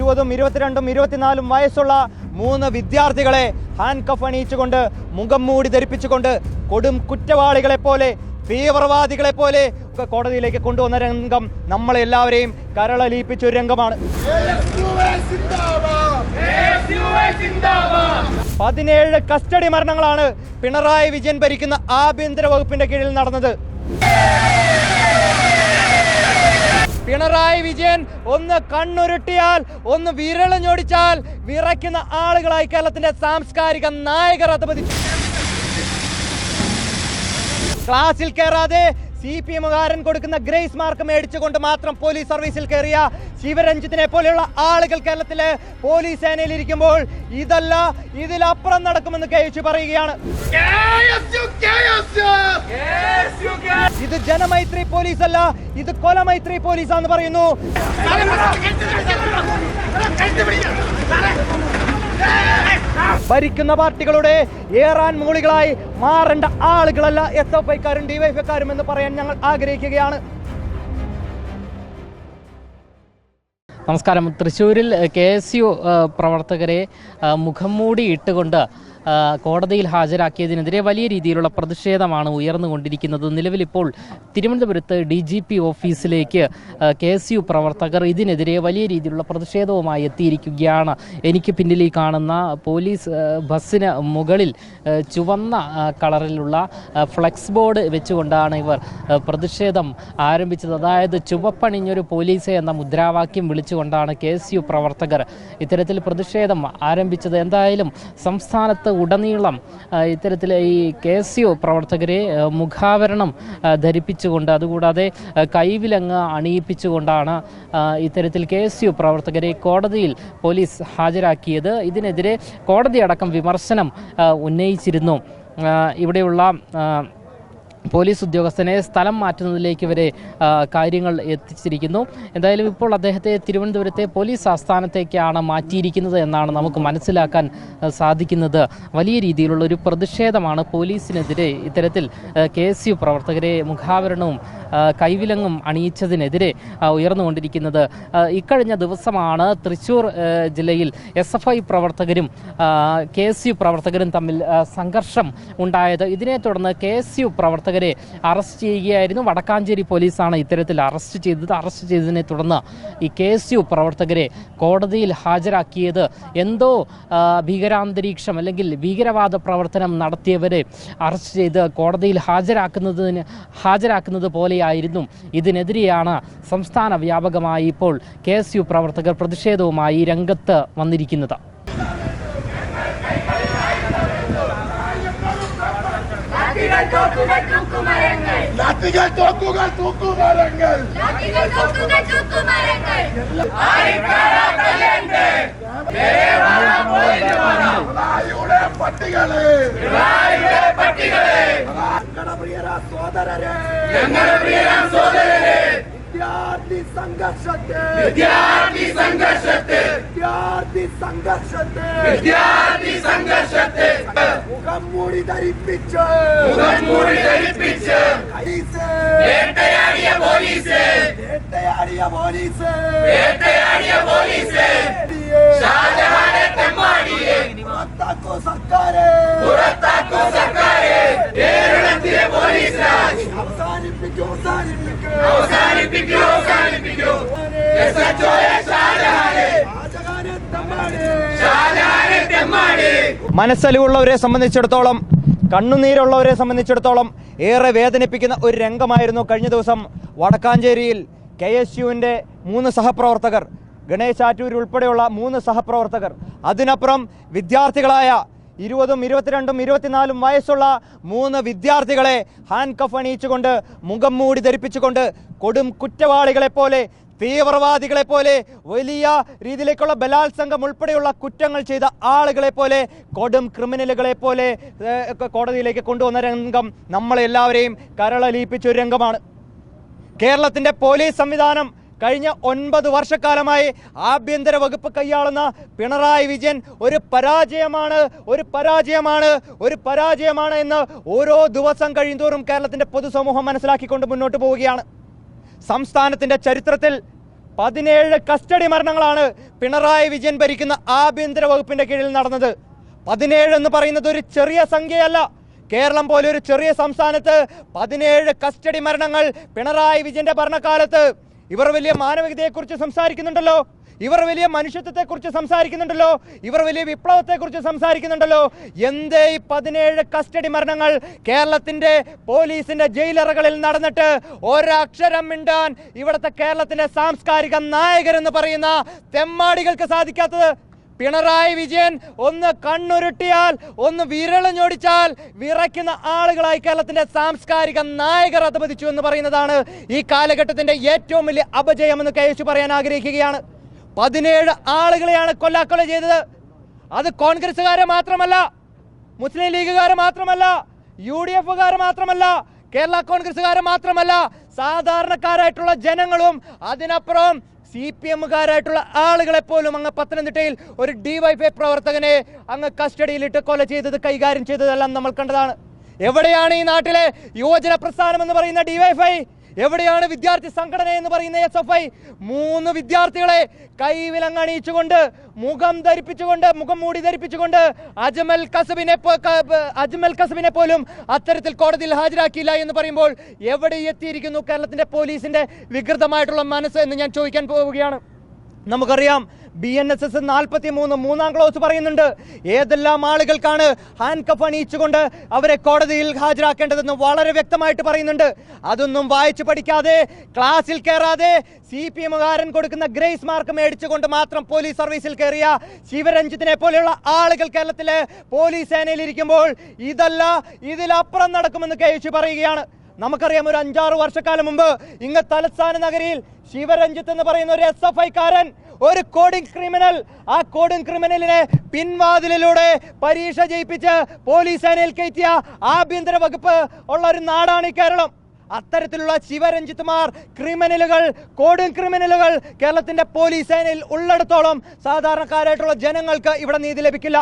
20, 22, 24 വയസ്സുള്ള 3 വിദ്യാർത്ഥികളെ hand cough അണിയിച്ചുകൊണ്ട് മുഖം മൂടി ധരിപ്പിച്ചുകൊണ്ട് കൊടും കുറ്റവാളികളെ പോലെ തീവ്രവാദികളെ പോലെ കോടതിയിലേക്ക് കൊണ്ടുവന്ന രംഗം നമ്മളെ എല്ലാവരെയും കരളലിയിപ്പിച്ച ഒരു രംഗമാണ്. 17 കസ്റ്റഡി മരണങ്ങളാണ് പിണറായി വിജയൻ ഭരിക്കുന്ന ആഭ്യന്തര വകുപ്പിന്റെ കീഴിൽ നടന്നത്. പിണറായി വിജയൻ ഒന്ന് കണ്ണുരുട്ടിയാൽ, ഒന്ന് വിരളഞ്ഞോടിച്ചാൽ വിറയ്ക്കുന്ന ആളുകളായി കേരളത്തിന്റെ സാംസ്കാരിക നായകർ അധപതിച്ചു. ക്ലാസ്സിൽ കയറാതെ CPM-കാരൻ കൊടുക്കുന്ന ഗ്രേസ് മാർക്ക് മേടിച്ചുകൊണ്ട് മാത്രം പോലീസ് സർവീസിൽ കയറിയ ശിവരഞ്ജിത്തിനെ പോലെയുള്ള ആളുകൾ കേരളത്തിലെ പോലീസ് സേനയിൽ ഇരിക്കുമ്പോൾ ഇതല്ല, ഇതിലപ്പുറം നടക്കുമെന്ന് KSU പറയുകയാണ്. ഇത് ജനമൈത്രി പോലീസ് അല്ല, ഇത് കൊലമൈത്രി പോലീസാന്ന് പറയുന്നു. ഭരിക്കുന്ന പാർട്ടികളുടെ ഏറാൻ മൂളികളായി മാറേണ്ട ആളുകളല്ല SFIക്കാരും DYFIക്കാരും എന്ന് പറയാൻ ഞങ്ങൾ ആഗ്രഹിക്കുകയാണ്. നമസ്കാരം. തൃശ്ശൂരിൽ KSU പ്രവർത്തകരെ മുഖം മൂടി ഇട്ടുകൊണ്ട് കോടതിയിൽ ഹാജരാക്കിയതിനെതിരെ വലിയ രീതിയിലുള്ള പ്രതിഷേധമാണ് ഉയർന്നുകൊണ്ടിരിക്കുന്നത്. നിലവിലിപ്പോൾ തിരുവനന്തപുരത്ത് DGP ഓഫീസിലേക്ക് KSU പ്രവർത്തകർ ഇതിനെതിരെ വലിയ രീതിയിലുള്ള പ്രതിഷേധവുമായി എത്തിയിരിക്കുകയാണ്. എനിക്ക് പിന്നിൽ ഈ കാണുന്ന പോലീസ് ബസ്സിന് മുകളിൽ ചുവന്ന കളറിലുള്ള ഫ്ലെക്സ് ബോർഡ് വെച്ചുകൊണ്ടാണ് ഇവർ പ്രതിഷേധം ആരംഭിച്ചത്. അതായത് ചുവപ്പണിഞ്ഞൊരു പോലീസ് എന്ന മുദ്രാവാക്യം വിളിച്ചുകൊണ്ടാണ് KSU പ്രവർത്തകർ ഇത്തരത്തിൽ പ്രതിഷേധം ആരംഭിച്ചത്. എന്തായാലും സംസ്ഥാനത്ത് ഉടനീളം ഇത്തരത്തിൽ ഈ KSU പ്രവർത്തകരെ മുഖാവരണം ധരിപ്പിച്ചുകൊണ്ട്, അതുകൂടാതെ കൈവിലങ്ങ് അണിയിപ്പിച്ചുകൊണ്ടാണ് ഇത്തരത്തിൽ KSU പ്രവർത്തകരെ കോടതിയിൽ പോലീസ് ഹാജരാക്കിയത്. ഇതിനെതിരെ കോടതിയടക്കം വിമർശനം ഉന്നയിച്ചിരുന്നു. ഇവിടെയുള്ള പോലീസ് ഉദ്യോഗസ്ഥനെ സ്ഥലം മാറ്റുന്നതിലേക്ക് വരെ കാര്യങ്ങൾ എത്തിച്ചിരിക്കുന്നു. എന്തായാലും ഇപ്പോൾ അദ്ദേഹത്തെ തിരുവനന്തപുരത്തെ പോലീസ് ആസ്ഥാനത്തേക്കാണ് മാറ്റിയിരിക്കുന്നത് എന്നാണ് നമുക്ക് മനസ്സിലാക്കാൻ സാധിക്കുന്നത്. വലിയ രീതിയിലുള്ള ഒരു പ്രതിഷേധമാണ് പോലീസിനെതിരെ ഇത്തരത്തിൽ KSU പ്രവർത്തകരെ മുഖാവരണവും കൈവിലങ്ങും അണിയിച്ചതിനെതിരെ ഉയർന്നുകൊണ്ടിരിക്കുന്നത്. ഇക്കഴിഞ്ഞ ദിവസമാണ് തൃശ്ശൂർ ജില്ലയിൽ SFI പ്രവർത്തകരും KSU പ്രവർത്തകരും തമ്മിൽ സംഘർഷം ഉണ്ടായത്. ഇതിനെ തുടർന്ന് KSU പ്രവർത്തകരെ അറസ്റ്റ് ചെയ്യുകയായിരുന്നു. വടക്കാഞ്ചേരി പോലീസാണ് ഇത്തരത്തിൽ അറസ്റ്റ് ചെയ്തത്. അറസ്റ്റ് ചെയ്തതിനെ തുടർന്ന് ഈ KSU പ്രവർത്തകരെ കോടതിയിൽ ഹാജരാക്കിയത് എന്തോ ഭീകരാന്തരീക്ഷം അല്ലെങ്കിൽ ഭീകരവാദ പ്രവർത്തനം നടത്തിയവരെ അറസ്റ്റ് ചെയ്ത് കോടതിയിൽ ഹാജരാക്കുന്നത് പോലെയായിരുന്നു. ഇതിനെതിരെയാണ് സംസ്ഥാന വ്യാപകമായി ഇപ്പോൾ KSU പ്രവർത്തകർ പ്രതിഷേധവുമായി രംഗത്ത് വന്നിരിക്കുന്നത്. മുഖം മൂടി ധരിപ്പിച്ച് മനസ്സലിവുള്ളവരെ സംബന്ധിച്ചിടത്തോളം, കണ്ണുനീരുള്ളവരെ സംബന്ധിച്ചിടത്തോളം ഏറെ വേദനിപ്പിക്കുന്ന ഒരു രംഗമായിരുന്നു കഴിഞ്ഞ ദിവസം വടക്കാഞ്ചേരിയിൽ KSUവിൻ്റെ 3 സഹപ്രവർത്തകർ, ഗണേശ് ആറ്റൂർ ഉൾപ്പെടെയുള്ള 3 സഹപ്രവർത്തകർ, അതിനപ്പുറം വിദ്യാർത്ഥികളായ 20, 22, 24 വയസ്സുള്ള 3 വിദ്യാർത്ഥികളെ ഹാൻഡ് കഫ് അണിയിച്ചുകൊണ്ട് മുഖം മൂടി ധരിപ്പിച്ചുകൊണ്ട് കൊടും കുറ്റവാളികളെ പോലെ, തീവ്രവാദികളെ പോലെ, വലിയ രീതിയിലേക്കുള്ള ബലാത്സംഗം ഉൾപ്പെടെയുള്ള കുറ്റങ്ങൾ ചെയ്ത ആളുകളെ പോലെ, കൊടും ക്രിമിനലുകളെ പോലെ കോടതിയിലേക്ക് കൊണ്ടുവന്ന രംഗം നമ്മളെല്ലാവരെയും കരളലിയിപ്പിച്ച ഒരു രംഗമാണ്. കേരളത്തിൻ്റെ പോലീസ് സംവിധാനം കഴിഞ്ഞ 9 വർഷക്കാലമായി ആഭ്യന്തര വകുപ്പ് കൈയാളുന്ന പിണറായി വിജയൻ ഒരു പരാജയമാണ് എന്ന് ഓരോ ദിവസം കഴിയുന്തോറും കേരളത്തിന്റെ പൊതുസമൂഹം മനസ്സിലാക്കിക്കൊണ്ട് മുന്നോട്ട് പോവുകയാണ്. സംസ്ഥാനത്തിന്റെ ചരിത്രത്തിൽ 17 കസ്റ്റഡി മരണങ്ങളാണ് പിണറായി വിജയൻ ഭരിക്കുന്ന ആഭ്യന്തര വകുപ്പിന്റെ കീഴിൽ നടന്നത്. 17 എന്ന് പറയുന്നത് ഒരു ചെറിയ സംഖ്യയല്ല. കേരളം പോലെ ഒരു ചെറിയ സംസ്ഥാനത്ത് 17 കസ്റ്റഡി മരണങ്ങൾ പിണറായി വിജയന്റെ ഭരണകാലത്ത്. ഇവർ വലിയ മാനവികതയെക്കുറിച്ച് സംസാരിക്കുന്നുണ്ടല്ലോ, ഇവർ വലിയ മനുഷ്യത്വത്തെക്കുറിച്ച് സംസാരിക്കുന്നുണ്ടല്ലോ, ഇവർ വലിയ വിപ്ലവത്തെക്കുറിച്ച് സംസാരിക്കുന്നുണ്ടല്ലോ. എന്തേ ഈ 17 കസ്റ്റഡി മരണങ്ങൾ കേരളത്തിന്റെ പോലീസിന്റെ ജയിലറകളിൽ നടന്നിട്ട് ഒരക്ഷരം മിണ്ടാൻ ഇവിടുത്തെ കേരളത്തിന്റെ സാംസ്കാരിക നായകരെന്ന് പറയുന്ന തെമ്മാടികൾക്ക് സാധിക്കാത്തത്? പിണറായി വിജയൻ ഒന്ന് കണ്ണുരുട്ടിയാൽ, ഒന്ന് വിരളഞ്ഞൊടിച്ചാൽ വിറയ്ക്കുന്ന ആളുകളായി കേരളത്തിന്റെ സാംസ്കാരിക നായകർ അധപതിച്ചു എന്ന് പറയുന്നതാണ് ഈ കാലഘട്ടത്തിന്റെ ഏറ്റവും വലിയ അപജയമെന്ന് കയച്ചു പറയാൻ ആഗ്രഹിക്കുകയാണ്. 17 ആളുകളെയാണ് കൊല്ലാക്കൊല ചെയ്തത്. അത് കോൺഗ്രസുകാരെ മാത്രമല്ല, മുസ്ലിം ലീഗുകാരെ മാത്രമല്ല, UDF മാത്രമല്ല, കേരള കോൺഗ്രസുകാരെ മാത്രമല്ല, സാധാരണക്കാരായിട്ടുള്ള ജനങ്ങളും അതിനപ്പുറം CPM-കാരായിട്ടുള്ള ആളുകളെ പോലും അങ്ങ് പത്തനംതിട്ടയിൽ ഒരു DYFI പ്രവർത്തകനെ അങ്ങ് കസ്റ്റഡിയിലിട്ട് കൊല ചെയ്തത്, കൈകാര്യം ചെയ്തതെല്ലാം നമ്മൾ കണ്ടതാണ്. എവിടെയാണ് ഈ നാട്ടിലെ യുവജന പ്രസ്ഥാനം എന്ന് പറയുന്ന DYFI? എവിടെയാണ് വിദ്യാർത്ഥി സംഘടന എന്ന് പറയുന്ന SFI? 3 വിദ്യാർത്ഥികളെ കൈവിലങ്ങണിയിച്ചുകൊണ്ട്, മുഖം മൂടി ധരിപ്പിച്ചുകൊണ്ട് അജ്മൽ കസബിനെ പോലും അത്തരത്തിൽ കോടതിയിൽ ഹാജരാക്കിയില്ല എന്ന് പറയുമ്പോൾ എവിടെ എത്തിയിരിക്കുന്നു കേരളത്തിന്റെ പോലീസിന്റെ വികൃതമായിട്ടുള്ള മനസ്സ് എന്ന് ഞാൻ ചോദിക്കാൻ പോവുകയാണ്. നമുക്കറിയാം, BNSS 43 മൂന്നാം ക്ലോസ് പറയുന്നുണ്ട് ഏതെല്ലാം ആളുകൾക്കാണ് ഹാൻഡ് കഫ് അണിയിച്ചുകൊണ്ട് അവരെ കോടതിയിൽ ഹാജരാക്കേണ്ടതെന്ന് വളരെ വ്യക്തമായിട്ട് പറയുന്നുണ്ട്. അതൊന്നും വായിച്ചു പഠിക്കാതെ, ക്ലാസ്സിൽ കയറാതെ, CPM-കാരൻ കൊടുക്കുന്ന ഗ്രേസ് മാർക്ക് മേടിച്ചുകൊണ്ട് മാത്രം പോലീസ് സർവീസിൽ കയറിയ ശിവരഞ്ജിത്തിനെ പോലെയുള്ള ആളുകൾ കേരളത്തിലെ പോലീസ് സേനയിൽ ഇരിക്കുമ്പോൾ ഇതിലപ്പുറം നടക്കുമെന്ന് KSU പറയുകയാണ്. നമുക്കറിയാം, ഒരു 5-6 വർഷക്കാലം മുമ്പ് ഇങ്ങ് തലസ്ഥാന നഗരിയിൽ ശിവരഞ്ജിത്ത് എന്ന് പറയുന്ന ഒരു SFI-കാരൻ, ഒരു കോഡിംഗ് ക്രിമിനൽ, ആ കോഡിംഗ് ക്രിമിനലിനെ പിൻവാതിലിലൂടെ പരീക്ഷ ജയിപ്പിച്ച് പോലീസ് സേനയിൽ കയറ്റിയ ആഭ്യന്തര വകുപ്പ് ഉള്ള ഒരു നാടാണ് ഈ കേരളം. അത്തരത്തിലുള്ള ശിവരഞ്ജിത്തുമാർ, ക്രിമിനലുകൾ, കോഡിംഗ് ക്രിമിനലുകൾ കേരളത്തിന്റെ പോലീസ് സേനയിൽ ഉള്ളിടത്തോളം സാധാരണക്കാരായിട്ടുള്ള ജനങ്ങൾക്ക് ഇവിടെ നീതി ലഭിക്കില്ല.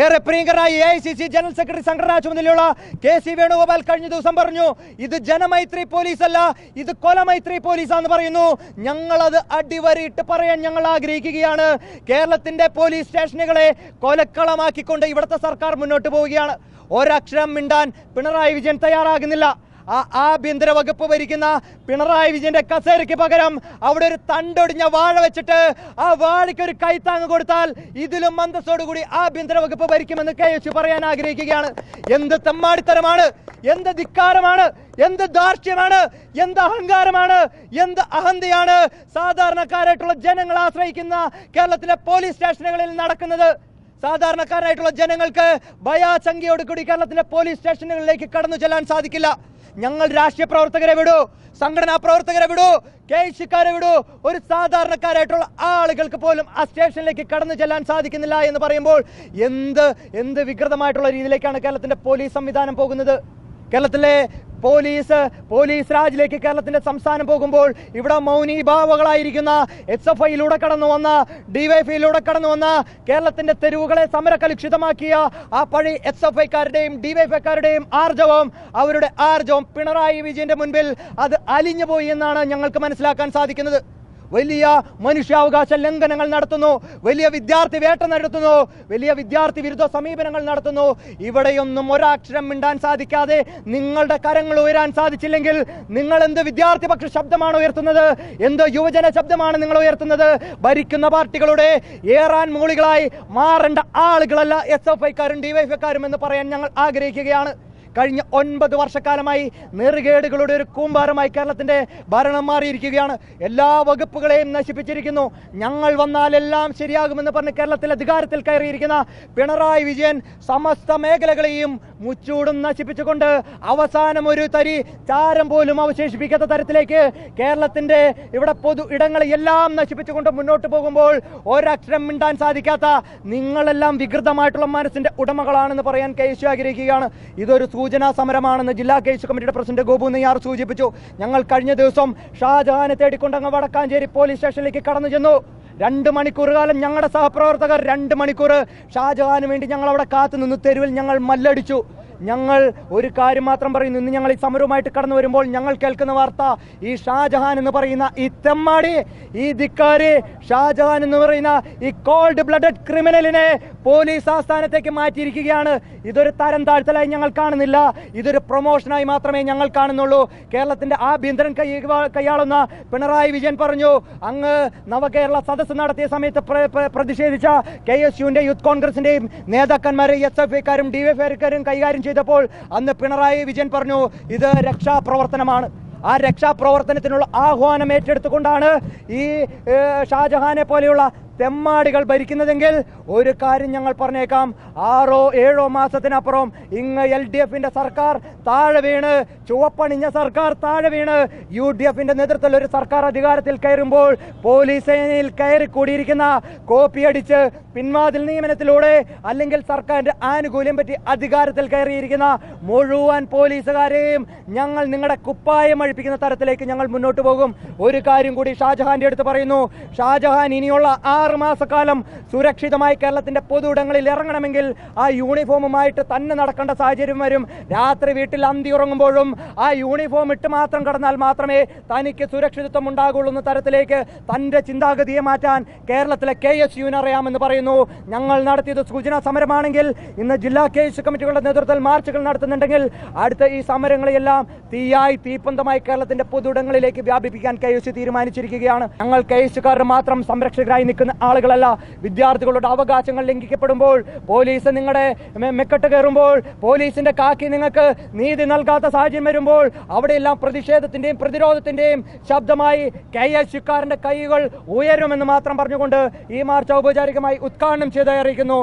ഏറെ പ്രിയങ്കരായ AICC ജനറൽ സെക്രട്ടറി സംഘടനാ ചുമതലയുള്ള KC വേണുഗോപാൽ കഴിഞ്ഞ ദിവസം പറഞ്ഞു, ഇത് ജനമൈത്രി പോലീസ് അല്ല, ഇത് കൊലമൈത്രി പോലീസാന്ന് പറയുന്നു. ഞങ്ങളത് അടിവരയിട്ട് പറയാൻ ഞങ്ങൾ ആഗ്രഹിക്കുകയാണ്. കേരളത്തിന്റെ പോലീസ് സ്റ്റേഷനുകളെ കൊലക്കളമാക്കിക്കൊണ്ട് ഇവിടുത്തെ സർക്കാർ മുന്നോട്ട് പോവുകയാണ്. ഒരക്ഷരം മിണ്ടാൻ പിണറായി വിജയൻ തയ്യാറാകുന്നില്ല. ആ ആഭ്യന്തര വകുപ്പ് ഭരിക്കുന്ന പിണറായി വിജയന്റെ കസേരയ്ക്ക് പകരം അവിടെ ഒരു തണ്ടൊടിഞ്ഞ വാഴ വെച്ചിട്ട് ആ വാഴയ്ക്ക് ഒരു കൈത്താങ് കൊടുത്താൽ ഇതിലും അന്തസ്സോടുകൂടി ആഭ്യന്തര വകുപ്പ് ഭരിക്കുമെന്ന് KSU പറയാൻ ആഗ്രഹിക്കുകയാണ്. എന്ത് തെമ്മാടിത്തരമാണ്, എന്ത് ധിക്കാരമാണ്, എന്ത് ധാർഷ്ട്യമാണ്, എന്ത് അഹങ്കാരമാണ്, എന്ത് അഹന്തയാണ് സാധാരണക്കാരായിട്ടുള്ള ജനങ്ങൾ ആശ്രയിക്കുന്ന കേരളത്തിലെ പോലീസ് സ്റ്റേഷനുകളിൽ നടക്കുന്നത്. സാധാരണക്കാരായിട്ടുള്ള ജനങ്ങൾക്ക് ഭയാശങ്കയോടുകൂടി കേരളത്തിലെ പോലീസ് സ്റ്റേഷനുകളിലേക്ക് കടന്നു ചെല്ലാൻ സാധിക്കില്ല. ഞങ്ങൾ രാഷ്ട്രീയ പ്രവർത്തകരെ വിടൂ, സംഘടനാ പ്രവർത്തകരെ വിടൂ, KSUക്കാരെ വിടൂ, ഒരു സാധാരണക്കാരായിട്ടുള്ള ആളുകൾക്ക് പോലും ആ സ്റ്റേഷനിലേക്ക് കടന്നു ചെല്ലാൻ സാധിക്കുന്നില്ല എന്ന് പറയുമ്പോൾ എന്ത് വികൃതമായിട്ടുള്ള രീതിയിലേക്കാണ് കേരളത്തിന്റെ പോലീസ് സംവിധാനം പോകുന്നത്. കേരളത്തിലെ പോലീസ് രാജിലേക്ക് കേരളത്തിന്റെ സംസ്ഥാനം പോകുമ്പോൾ ഇവിടെ മൗനീഭാവങ്ങളായിരിക്കുന്ന SFI-യിലൂടെ കടന്നു വന്ന, DYFI-യിലൂടെ കടന്നു വന്ന, കേരളത്തിന്റെ തെരുവുകളെ സമരകലുഷിതമാക്കിയ ആ പഴയ SFI-കാരുടെയും DYFI-കാരുടെയും അവരുടെ ആർജവം പിണറായി വിജയന്റെ മുൻപിൽ അത് അലിഞ്ഞുപോയി എന്നാണ് ഞങ്ങൾക്ക് മനസ്സിലാക്കാൻ സാധിക്കുന്നത്. വലിയ മനുഷ്യാവകാശ ലംഘനങ്ങൾ നടത്തുന്നു, വലിയ വിദ്യാർത്ഥി വേട്ട നടത്തുന്നു, വലിയ വിദ്യാർത്ഥി വിരുദ്ധ സമീപനങ്ങൾ നടത്തുന്നു. ഇവിടെയൊന്നും ഒരക്ഷരം മിണ്ടാൻ സാധിക്കാതെ നിങ്ങളുടെ കരങ്ങൾ ഉയരാൻ സാധിച്ചില്ലെങ്കിൽ നിങ്ങൾ എന്ത് വിദ്യാർത്ഥി പക്ഷ ശബ്ദമാണ് ഉയർത്തുന്നത്, എന്ത് യുവജന ശബ്ദമാണ് നിങ്ങൾ ഉയർത്തുന്നത്? ഭരിക്കുന്ന പാർട്ടികളുടെ ഏറാൻ മൂളികളായി മാറേണ്ട ആളുകളല്ല SFI-കാരും DYFI-കാരും എന്ന് പറയാൻ ഞങ്ങൾ ആഗ്രഹിക്കുകയാണ്. കഴിഞ്ഞ 9 വർഷക്കാലമായി നെറുകേടുകളുടെ ഒരു കൂമ്പാരമായി കേരളത്തിന്റെ ഭരണം മാറിയിരിക്കുകയാണ്. എല്ലാ വകുപ്പുകളെയും നശിപ്പിച്ചിരിക്കുന്നു. ഞങ്ങൾ വന്നാൽ എല്ലാം ശരിയാകുമെന്ന് പറഞ്ഞ് കേരളത്തിൽ അധികാരത്തിൽ കയറിയിരിക്കുന്ന പിണറായി വിജയൻ സമസ്ത മേഖലകളെയും മുച്ചൂടും നശിപ്പിച്ചുകൊണ്ട് അവസാനം ഒരു തരി ചാരം പോലും അവശേഷിപ്പിക്കാത്ത തരത്തിലേക്ക് കേരളത്തിന്റെ ഇവിടെ പൊതു ഇടങ്ങളെല്ലാം നശിപ്പിച്ചുകൊണ്ട് മുന്നോട്ട് പോകുമ്പോൾ ഒരക്ഷരം മിണ്ടാൻ സാധിക്കാത്ത നിങ്ങളെല്ലാം വികൃതമായിട്ടുള്ള മനസ്സിന്റെ ഉടമകളാണെന്ന് പറയാൻ KSU ആഗ്രഹിക്കുകയാണ്. ഇതൊരു സൂചനാ സമരമാണെന്ന് ജില്ലാ കേസ് കമ്മിറ്റിയുടെ പ്രസിഡന്റ് ഗോപു നെയ്യാർ സൂചിപ്പിച്ചു. ഞങ്ങൾ കഴിഞ്ഞ ദിവസം ഷാജഹാനെ തേടിക്കൊണ്ടങ്ങ് വടക്കാഞ്ചേരി പോലീസ് സ്റ്റേഷനിലേക്ക് കടന്നു ചെന്നു. 2 മണിക്കൂർ കാലം ഞങ്ങളുടെ സഹപ്രവർത്തകർ 2 മണിക്കൂർ ഷാജഹാന് വേണ്ടി ഞങ്ങൾ അവിടെ കാത്തുനിന്നു. തെരുവിൽ ഞങ്ങൾ മല്ലടിച്ചു. ഞങ്ങൾ ഒരു കാര്യം മാത്രം പറയുന്നു, ഇന്ന് ഞങ്ങൾ ഈ സമരവുമായിട്ട് കടന്നു വരുമ്പോൾ ഞങ്ങൾ കേൾക്കുന്ന വാർത്ത, ഈ ഷാജഹാൻ എന്ന് പറയുന്ന ഈ തെമ്മാടി, ഈ ധിക്കാരി, ഷാജഹാൻ എന്ന് പറയുന്ന ഈ കോൾഡ് ബ്ലഡഡ് ക്രിമിനലിനെ പോലീസ് ആസ്ഥാനത്തേക്ക് മാറ്റിയിരിക്കുകയാണ്. ഇതൊരു തരം താഴ്ത്തലായി ഞങ്ങൾ കാണുന്നില്ല, ഇതൊരു പ്രൊമോഷനായി മാത്രമേ ഞങ്ങൾ കാണുന്നുള്ളൂ. കേരളത്തിന്റെ ആഭ്യന്തരം കൈയാളുന്ന പിണറായി വിജയൻ പറഞ്ഞു, അങ്ങ് നവകേരള സദസ്സ് നടത്തിയ സമയത്ത് പ്രതിഷേധിച്ച KSUവിന്റെ യൂത്ത് കോൺഗ്രസിന്റെയും നേതാക്കന്മാരെ SFIക്കാരും DYFIക്കാരും കൈകാര്യം ചെയ്തപ്പോൾ അന്ന് പിണറായി വിജയൻ പറഞ്ഞു, ഇത് രക്ഷാപ്രവർത്തനമാണ്. ആ രക്ഷാപ്രവർത്തനത്തിനുള്ള ആഹ്വാനം ഏറ്റെടുത്തുകൊണ്ടാണ് ഈ ഷാജഹാനെ പോലെയുള്ള തെമ്മാടികൾ ഭരിക്കുന്നതെങ്കിൽ ഒരു കാര്യം ഞങ്ങൾ പറഞ്ഞേക്കാം, 6-7 മാസത്തിനപ്പുറം ഇങ്ങ് LDFന്റെ സർക്കാർ താഴെ വീണ്, ചുവപ്പണിഞ്ഞ സർക്കാർ താഴെ വീണ് UDFന്റെ നേതൃത്വത്തിൽ ഒരു സർക്കാർ അധികാരത്തിൽ കയറുമ്പോൾ പോലീസ് സേനയിൽ കയറി കൂടിയിരിക്കുന്ന, കോപ്പിയടിച്ച് പിൻവാതിൽ നിയമനത്തിലൂടെ അല്ലെങ്കിൽ സർക്കാരിന്റെ ആനുകൂല്യം പറ്റി അധികാരത്തിൽ കയറിയിരിക്കുന്ന മുഴുവൻ പോലീസുകാരെയും ഞങ്ങൾ നിങ്ങളുടെ കുപ്പായം അഴിപ്പിക്കുന്ന തരത്തിലേക്ക് ഞങ്ങൾ മുന്നോട്ട് പോകും. ഒരു കാര്യം കൂടി ഷാജഹാന്റെ അടുത്ത് പറയുന്നു, ഷാജഹാൻ ഇനിയുള്ള 6 മാസക്കാലം സുരക്ഷിതമായി കേരളത്തിന്റെ പൊതുയിടങ്ങളിൽ ഇറങ്ങണമെങ്കിൽ ആ യൂണിഫോമുമായിട്ട് തന്നെ നടക്കേണ്ട സാഹചര്യം വരും. രാത്രി വീട്ടിൽ അന്തി ഉറങ്ങുമ്പോഴും ആ യൂണിഫോം ഇട്ട് മാത്രം കടന്നാൽ മാത്രമേ തനിക്ക് സുരക്ഷിതത്വം ഉണ്ടാകുള്ളൂ എന്ന തരത്തിലേക്ക് തന്റെ ചിന്താഗതിയെ മാറ്റാൻ കേരളത്തിലെ KSUവിന് അറിയാമെന്ന് പറയുന്നു. ഞങ്ങൾ നടത്തിയത് സൂചനാ സമരമാണെങ്കിൽ ഇന്ന് ജില്ലാ കേസ് കമ്മിറ്റികളുടെ നേതൃത്വത്തിൽ മാർച്ചുകൾ നടത്തുന്നുണ്ടെങ്കിൽ അടുത്ത ഈ സമരങ്ങളെല്ലാം തീയായി തീപ്പന്തമായി കേരളത്തിന്റെ പൊതുയിടങ്ങളിലേക്ക് വ്യാപിപ്പിക്കാൻ KSU തീരുമാനിച്ചിരിക്കുകയാണ്. ഞങ്ങൾ KSUക്കാരുടെ മാത്രം സംരക്ഷകരായി നിൽക്കുന്ന ആളുകളല്ല. വിദ്യാർത്ഥികളുടെ അവകാശങ്ങൾ ലംഘിക്കപ്പെടുമ്പോൾ, പോലീസ് നിങ്ങളുടെ മെക്കെട്ട് കയറുമ്പോൾ, പോലീസിന്റെ കാക്കി നിങ്ങൾക്ക് നീതി നൽകാത്ത സാഹചര്യം വരുമ്പോൾ അവിടെയെല്ലാം പ്രതിഷേധത്തിന്റെയും പ്രതിരോധത്തിന്റെയും ശബ്ദമായി KSUക്കാരന്റെ കൈകൾ ഉയരുമെന്ന് മാത്രം പറഞ്ഞുകൊണ്ട് ഈ മാർച്ച് ഔപചാരികമായി ഉദ്ഘാടനം ചെയ്തായി അറിയിക്കുന്നു.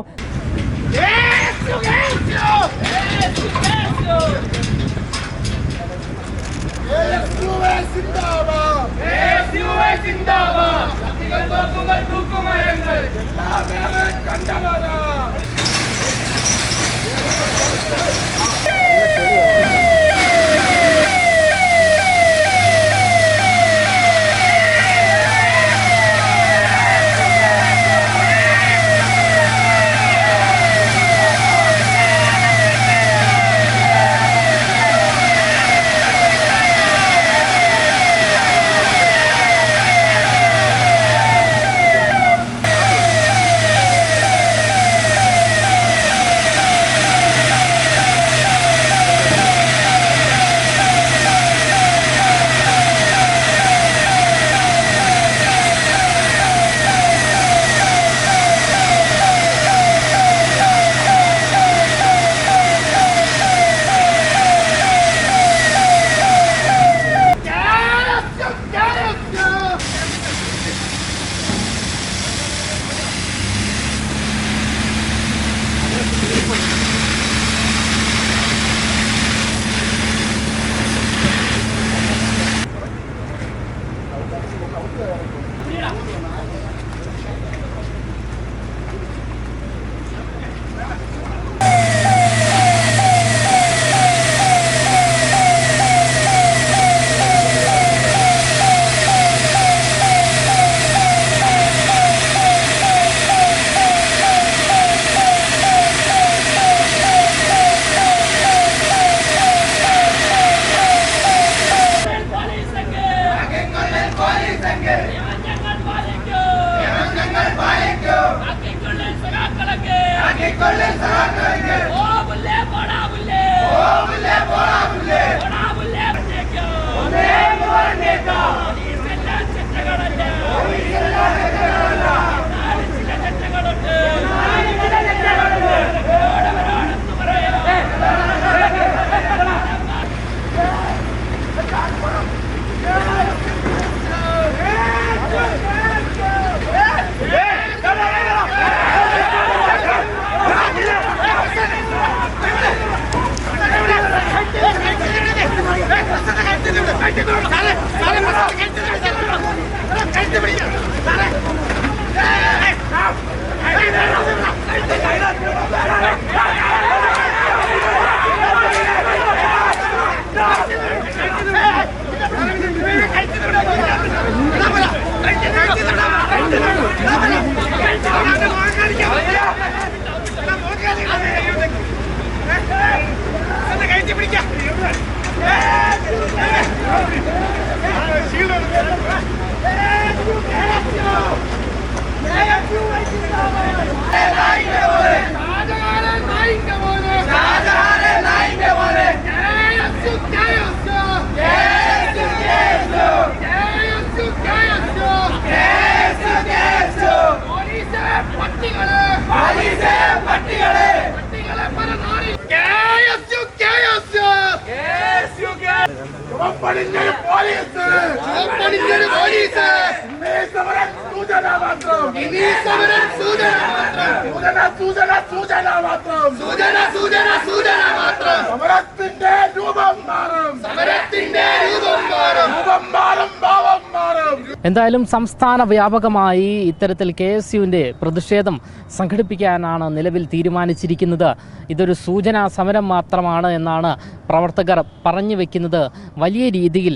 എന്തായാലും സംസ്ഥാന വ്യാപകമായി ഇത്തരത്തിൽ KSUവിൻ്റെ പ്രതിഷേധം സംഘടിപ്പിക്കാനാണ് നിലവിൽ തീരുമാനിച്ചിരിക്കുന്നത്. ഇതൊരു സൂചനാ സമരം മാത്രമാണ് എന്നാണ് പ്രവർത്തകർ പറഞ്ഞു വെക്കുന്നത്. വലിയ രീതിയിൽ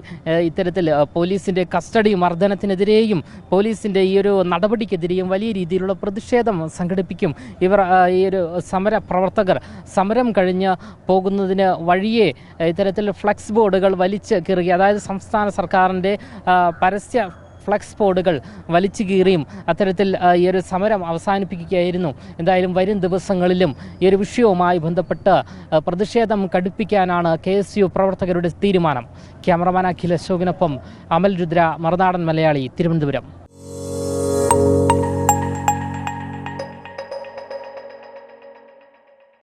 ഇത്തരത്തിൽ പോലീസിൻ്റെ കസ്റ്റഡി മർദ്ദനത്തിനെതിരെയും പോലീസിൻ്റെ ഈ ഒരു നടപടിക്കെതിരെയും വലിയ രീതിയിലുള്ള പ്രതിഷേധം സംഘടിപ്പിക്കും. ഇവർ ഈ ഒരു സമര പ്രവർത്തകർ സമരം കഴിഞ്ഞ് പോകുന്നതിന് വഴിയെ ഇത്തരത്തിൽ ഫ്ലെക്സ് ബോർഡുകൾ വലിച്ച് കീറുക, അതായത് സംസ്ഥാന സർക്കാരിൻ്റെ പരസ്യ ഫ്ലെക്സ് ബോർഡുകൾ വലിച്ചു കീറിയും അത്തരത്തിൽ ഈ ഒരു സമരം അവസാനിപ്പിക്കുകയായിരുന്നു. എന്തായാലും വരും ദിവസങ്ങളിലും ഈ ഒരു വിഷയവുമായി ബന്ധപ്പെട്ട് പ്രതിഷേധം കടുപ്പിക്കാനാണ് KSU പ്രവർത്തകരുടെ തീരുമാനം. ക്യാമറമാൻ അഖിൽ അശോകിനൊപ്പം അമൽ രുദ്ര, മറുനാടൻ മലയാളി, തിരുവനന്തപുരം.